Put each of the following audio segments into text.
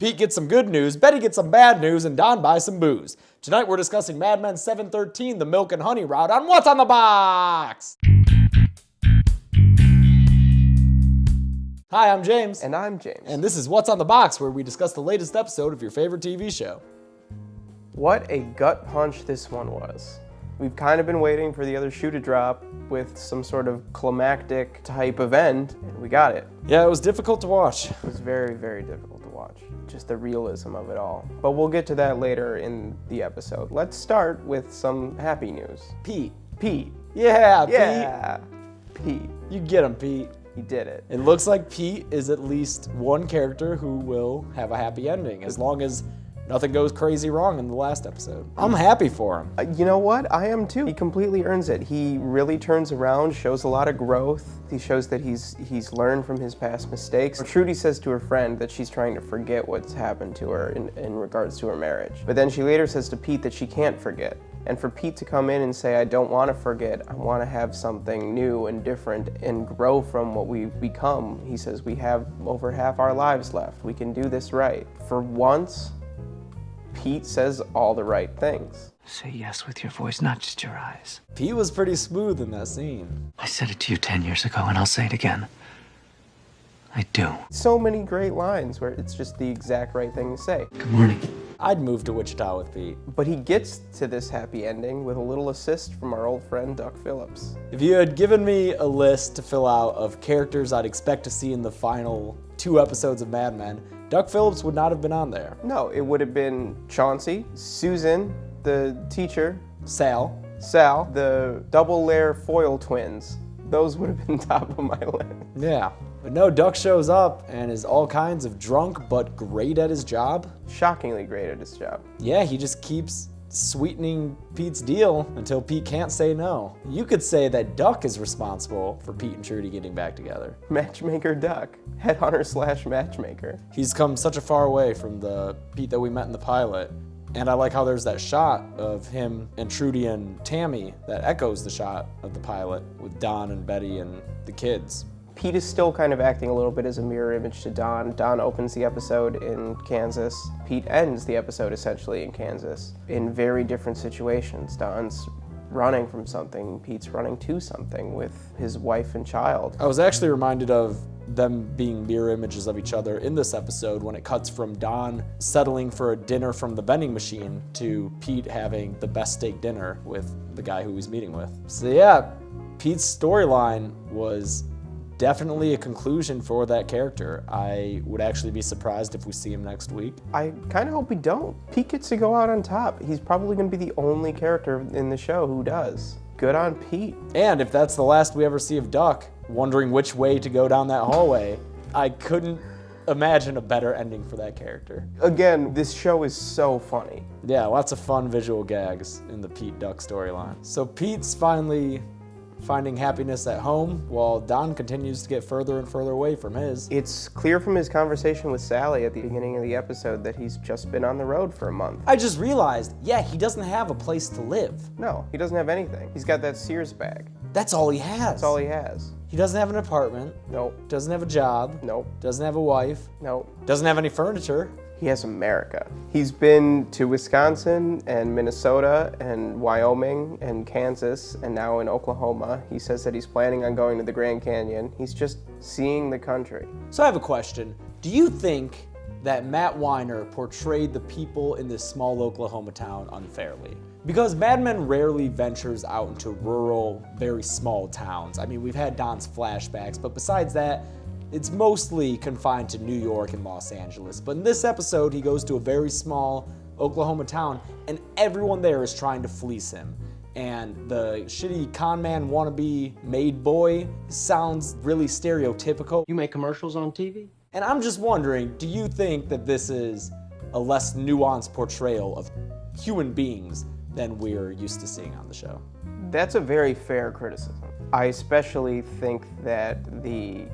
Pete gets some good news, Betty gets some bad news, and Don buys some booze. Tonight we're discussing Mad Men 713, the milk and honey route on What's on the Box? Hi, I'm James. And I'm James. And this is What's on the Box, where we discuss the latest episode of your favorite TV show. What a gut punch this one was. We've kind of been waiting for the other shoe to drop with some sort of climactic type of end, and we got it. Yeah, it was difficult to watch. It was very, very difficult to watch. Just the realism of it all. But we'll get to that later in the episode. Let's start with some happy news. Pete. Yeah, Pete. You get him, Pete. He did it. It looks like Pete is at least one character who will have a happy ending, as long as nothing goes crazy wrong in the last episode. I'm happy for him. You know what? I am too. He completely earns it. He really turns around, shows a lot of growth. He shows that he's learned from his past mistakes. Trudy says to her friend that she's trying to forget what's happened to her in regards to her marriage. But then she later says to Pete that she can't forget. And for Pete to come in and say, I don't want to forget, I want to have something new and different and grow from what we've become. He says, we have over half our lives left. We can do this right. For once, Pete says all the right things. Say yes with your voice, not just your eyes. Pete was pretty smooth in that scene. I said it to you 10 years ago, and I'll say it again. I do. So many great lines where it's just the exact right thing to say. Good morning. I'd move to Wichita with Pete. But he gets to this happy ending with a little assist from our old friend, Duck Phillips. If you had given me a list to fill out of characters I'd expect to see in the final 2 episodes of Mad Men, Duck Phillips would not have been on there. No, it would have been Chauncey, Susan, the teacher, Sal, the double layer foil twins. Those would have been top of my list. Yeah. But no, Duck shows up and is all kinds of drunk but great at his job. Shockingly great at his job. Yeah, he just keeps sweetening Pete's deal until Pete can't say no. You could say that Duck is responsible for Pete and Trudy getting back together. Matchmaker Duck. Headhunter / matchmaker. He's come such a far way from the Pete that we met in the pilot. And I like how there's that shot of him and Trudy and Tammy that echoes the shot of the pilot with Don and Betty and the kids. Pete is still kind of acting a little bit as a mirror image to Don. Don opens the episode in Kansas. Pete ends the episode essentially in Kansas in very different situations. Don's running from something, Pete's running to something with his wife and child. I was actually reminded of them being mirror images of each other in this episode when it cuts from Don settling for a dinner from the vending machine to Pete having the best steak dinner with the guy who he's meeting with. So yeah, Pete's storyline was definitely a conclusion for that character. I would actually be surprised if we see him next week. I kind of hope we don't. Pete gets to go out on top. He's probably going to be the only character in the show who does. Good on Pete. And if that's the last we ever see of Duck, wondering which way to go down that hallway, I couldn't imagine a better ending for that character. Again, this show is so funny. Yeah, lots of fun visual gags in the Pete Duck storyline. So Pete's finally finding happiness at home, while Don continues to get further and further away from his. It's clear from his conversation with Sally at the beginning of the episode that he's just been on the road for a month. I just realized, yeah, he doesn't have a place to live. No, he doesn't have anything. He's got that Sears bag. That's all he has. That's all he has. He doesn't have an apartment. Nope. Doesn't have a job. Nope. Doesn't have a wife. Nope. Doesn't have any furniture. He has America. He's been to Wisconsin and Minnesota and Wyoming and Kansas and now in Oklahoma. He says that he's planning on going to the Grand Canyon. He's just seeing the country. So I have a question. Do you think that Matt Weiner portrayed the people in this small Oklahoma town unfairly? Because Mad Men rarely ventures out into rural, very small towns. I mean, we've had Don's flashbacks, but besides that, it's mostly confined to New York and Los Angeles. But in this episode, he goes to a very small Oklahoma town, and everyone there is trying to fleece him. And the shitty con man wannabe maid boy sounds really stereotypical. You make commercials on TV? And I'm just wondering, do you think that this is a less nuanced portrayal of human beings than we're used to seeing on the show? That's a very fair criticism. I especially think that the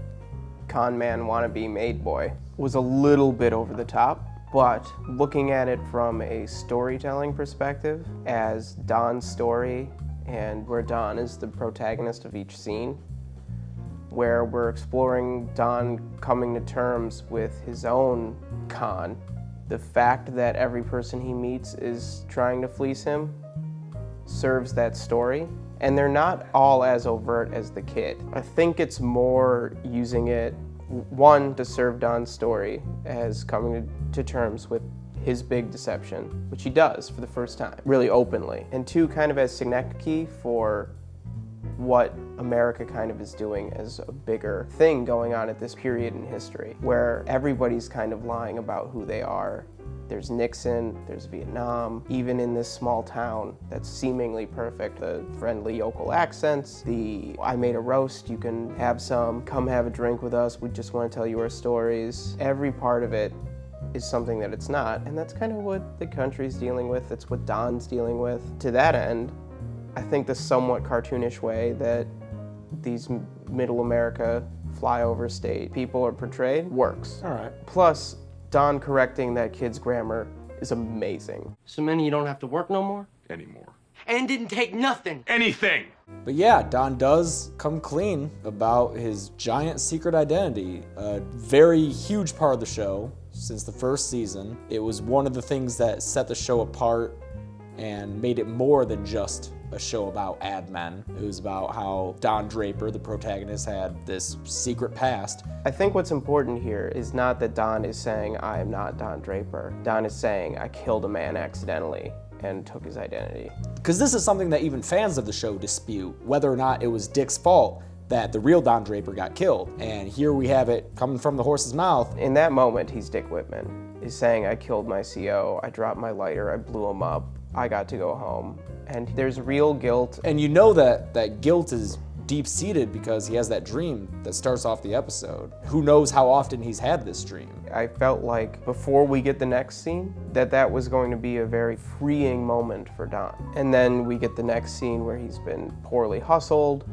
con man wannabe maid boy was a little bit over the top, but looking at it from a storytelling perspective as Don's story and where Don is the protagonist of each scene, where we're exploring Don coming to terms with his own con The fact that every person he meets is trying to fleece him serves that story. And they're not all as overt as the kid. I think it's more using it, one, to serve Don's story as coming to terms with his big deception, which he does for the first time, really openly. And two, kind of as synecdoche for what America kind of is doing as a bigger thing going on at this period in history, where everybody's kind of lying about who they are. There's Nixon, there's Vietnam, even in this small town that's seemingly perfect. The friendly yokel accents, the I made a roast, you can have some, come have a drink with us, we just want to tell you our stories. Every part of it is something that it's not, and that's kind of what the country's dealing with, that's what Don's dealing with. To that end, I think the somewhat cartoonish way that these middle America flyover state people are portrayed works. All right. Plus, Don correcting that kid's grammar is amazing. So many you don't have to work no more? Anymore. And didn't take nothing. Anything! But yeah, Don does come clean about his giant secret identity. A very huge part of the show since the first season. It was one of the things that set the show apart and made it more than just a show about ad men. It was about how Don Draper, the protagonist, had this secret past. I think what's important here is not that Don is saying, I am not Don Draper. Don is saying, I killed a man accidentally and took his identity. Because this is something that even fans of the show dispute, whether or not it was Dick's fault that the real Don Draper got killed. And here we have it coming from the horse's mouth. In that moment, he's Dick Whitman. He's saying, I killed my CO, I dropped my lighter, I blew him up, I got to go home. And there's real guilt. And you know that guilt is deep-seated because he has that dream that starts off the episode. Who knows how often he's had this dream? I felt like before we get the next scene, that was going to be a very freeing moment for Don. And then we get the next scene where he's been poorly hustled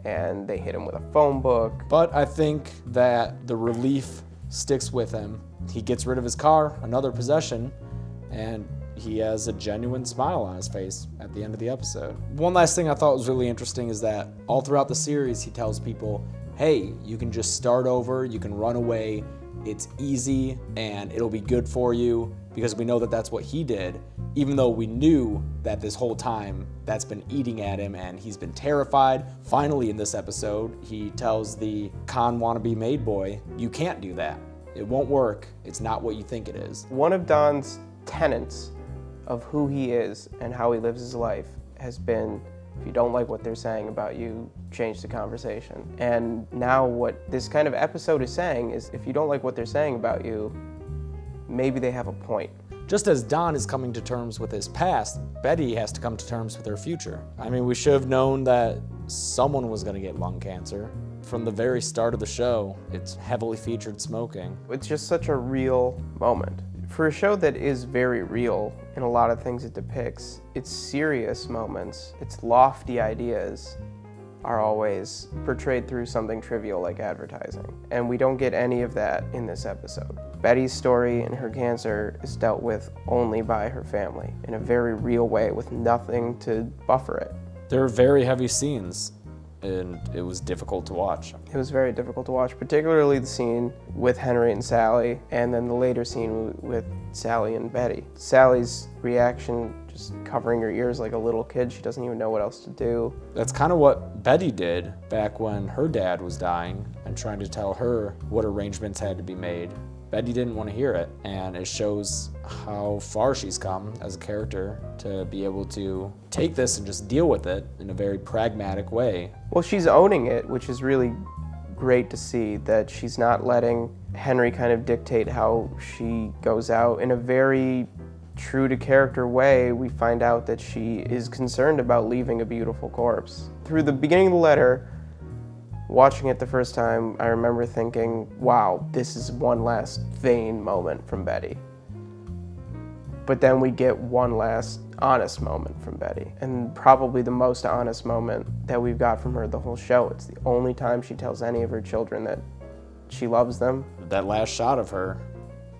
and they hit him with a phone book. But I think that the relief sticks with him. He gets rid of his car, another possession, and he has a genuine smile on his face at the end of the episode. One last thing I thought was really interesting is that all throughout the series, he tells people, hey, you can just start over, you can run away, it's easy, and it'll be good for you, because we know that that's what he did, even though we knew that this whole time that's been eating at him and he's been terrified. Finally, in this episode, he tells the con wannabe maid boy, you can't do that. It won't work. It's not what you think it is. One of Don's tenets of who he is and how he lives his life has been, if you don't like what they're saying about you, change the conversation. And now what this kind of episode is saying is, if you don't like what they're saying about you, maybe they have a point. Just as Don is coming to terms with his past, Betty has to come to terms with her future. I mean, we should have known that someone was going to get lung cancer. From the very start of the show, it's heavily featured smoking. It's just such a real moment. For a show that is very real in a lot of things it depicts, its serious moments, its lofty ideas are always portrayed through something trivial like advertising. And we don't get any of that in this episode. Betty's story and her cancer is dealt with only by her family in a very real way with nothing to buffer it. There are very heavy scenes, and it was difficult to watch. It was very difficult to watch, particularly the scene with Henry and Sally, and then the later scene with Sally and Betty. Sally's reaction, just covering her ears like a little kid, she doesn't even know what else to do. That's kind of what Betty did back when her dad was dying and trying to tell her what arrangements had to be made. Betty didn't want to hear it, and it shows how far she's come as a character to be able to take this and just deal with it in a very pragmatic way. Well, she's owning it, which is really great to see, that she's not letting Henry kind of dictate how she goes out. In a very true to character way, we find out that she is concerned about leaving a beautiful corpse. Through the beginning of the letter, watching it the first time, I remember thinking, wow, this is one last vain moment from Betty. But then we get one last honest moment from Betty, and probably the most honest moment that we've got from her the whole show. It's the only time she tells any of her children that she loves them. That last shot of her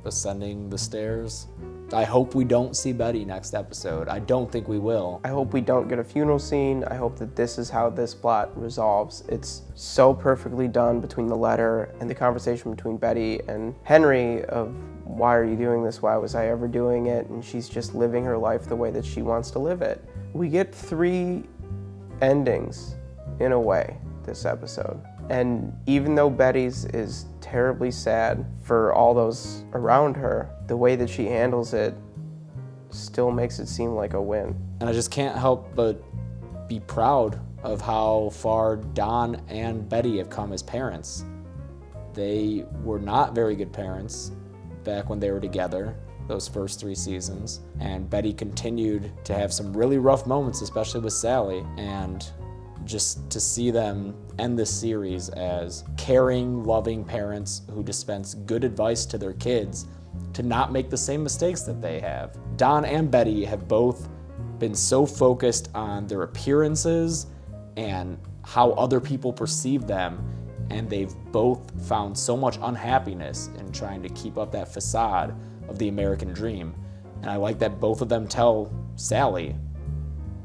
ascending the stairs. I hope we don't see Betty next episode. I don't think we will. I hope we don't get a funeral scene. I hope that this is how this plot resolves. It's so perfectly done between the letter and the conversation between Betty and Henry of, why are you doing this? Why was I ever doing it? And she's just living her life the way that she wants to live it. We get 3 endings in a way this episode. And even though Betty's is terribly sad for all those around her, the way that she handles it still makes it seem like a win. And I just can't help but be proud of how far Don and Betty have come as parents. They were not very good parents back when they were together, those first 3 seasons. And Betty continued to have some really rough moments, especially with Sally. And just to see them end this series as caring, loving parents who dispense good advice to their kids to not make the same mistakes that they have. Don and Betty have both been so focused on their appearances and how other people perceive them, and they've both found so much unhappiness in trying to keep up that facade of the American dream. And I like that both of them tell Sally,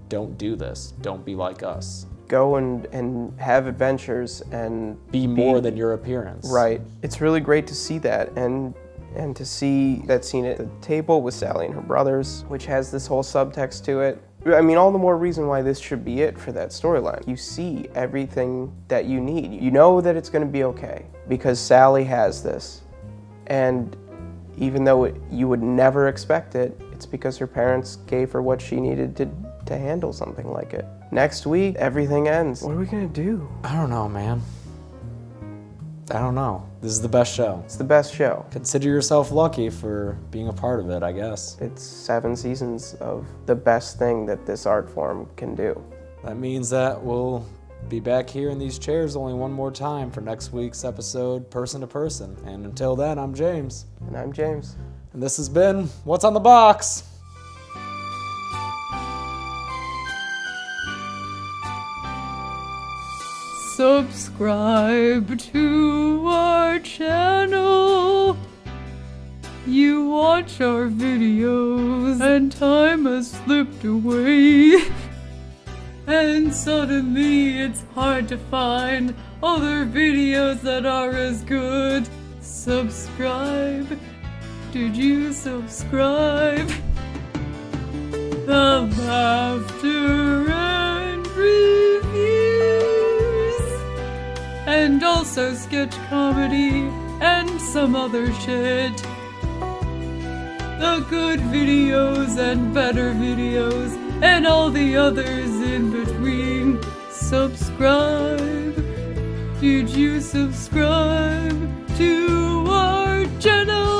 don't do this, don't be like us. Go and have adventures and Be more than your appearance. Right. It's really great to see that, and to see that scene at the table with Sally and her brothers, which has this whole subtext to it. I mean, all the more reason why this should be it for that storyline. You see everything that you need. You know that it's going to be okay because Sally has this. And even though you would never expect it, it's because her parents gave her what she needed to handle something like it. Next week, everything ends. What are we gonna do? I don't know, man. I don't know. This is the best show. It's the best show. Consider yourself lucky for being a part of it, I guess. It's 7 seasons of the best thing that this art form can do. That means that we'll be back here in these chairs only one more time for next week's episode, Person to Person. And until then, I'm James. And I'm James. And this has been What's on the Box? Subscribe to our channel. You watch our videos and time has slipped away. And suddenly it's hard to find other videos that are as good. Subscribe. Did you subscribe? The laughter and reviews, and also sketch comedy and some other shit. The good videos and better videos and all the others in between. Subscribe. Did you subscribe to our channel?